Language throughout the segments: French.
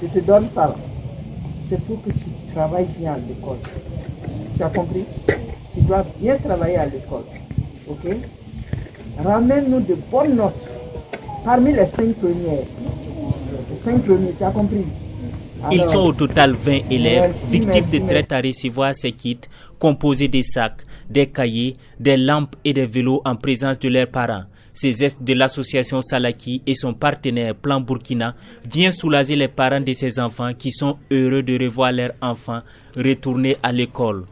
Je te donne ça là. C'est pour que tu travailles bien à l'école. Tu as compris? Tu dois bien travailler à l'école. Ok? Ramène-nous de bonnes notes. Parmi les 5 premières. Les 5 premiers, tu as compris? Alors, ils sont au total 20 élèves victimes de merci. traite à recevoir ces kits composés des sacs, des cahiers, des lampes et des vélos en présence de leurs parents. Ces gestes de l'association Salaki et son partenaire Plan Burkina viennent soulager les parents de ces enfants qui sont heureux de revoir leurs enfants retourner à l'école.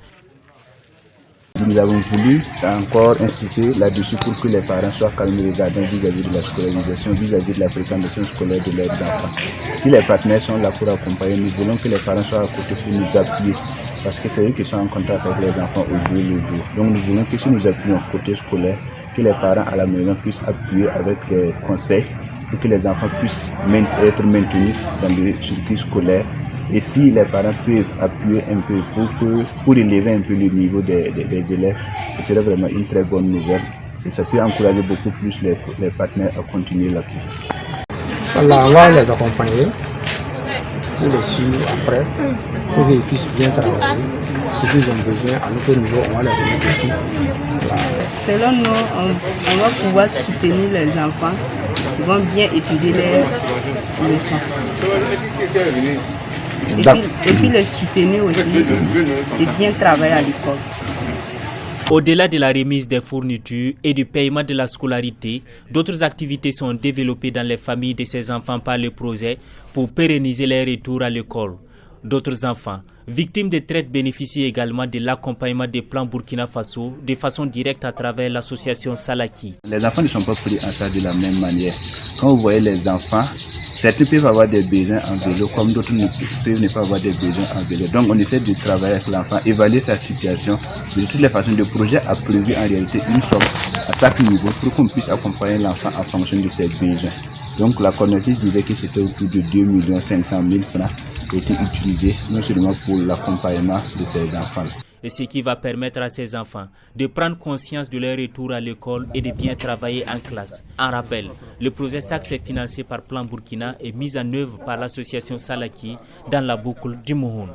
Nous avons voulu encore insister là-dessus pour que les parents soient calmes et regardants vis-à-vis de la scolarisation, vis-à-vis de la fréquentation scolaire de leurs enfants. Si les partenaires sont là pour accompagner, nous voulons que les parents soient à côté pour nous appuyer, parce que c'est eux qui sont en contact avec les enfants au jour le jour. Donc nous voulons que si nous appuyons côté scolaire, que les parents à la maison puissent appuyer avec des conseils pour que les enfants puissent être maintenus dans le circuit scolaire. Et si les parents peuvent appuyer un peu pour élever un peu le niveau des élèves, ce serait vraiment une très bonne nouvelle. Et ça peut encourager beaucoup plus les partenaires à continuer là-dessus. Voilà, on va les accompagner pour les suivre après, pour qu'ils puissent bien travailler. Ce qu'ils ont besoin à notre niveau, on va les remettre ici. Voilà. Selon nous, on va pouvoir soutenir les enfants. Ils vont bien étudier les leçons. Et puis les soutenir aussi et bien travailler à l'école. Au-delà de la remise des fournitures et du paiement de la scolarité, d'autres activités sont développées dans les familles de ces enfants par le projet pour pérenniser leur retour à l'école. D'autres enfants, victimes de traite, bénéficient également de l'accompagnement des plans Burkina Faso de façon directe à travers l'association Salaki. Les enfants ne sont pas pris en charge de la même manière. Quand vous voyez les enfants, certains peuvent avoir des besoins en vélo, comme d'autres peuvent ne pas avoir des besoins en vélo. Donc on essaie de travailler avec l'enfant, évaluer sa situation. De toutes les façons, le projet a prévu en réalité une somme à chaque niveau pour qu'on puisse accompagner l'enfant en fonction de ses besoins. Donc la coordinatrice disait que c'était autour de 2 500 000 francs qui étaient utilisés non seulement pour l'accompagnement de ces enfants. Et ce qui va permettre à ces enfants de prendre conscience de leur retour à l'école et de bien travailler en classe. En rappel, le projet SACS est financé par Plan Burkina et mis en œuvre par l'association Salaki dans la boucle du Mouhoun.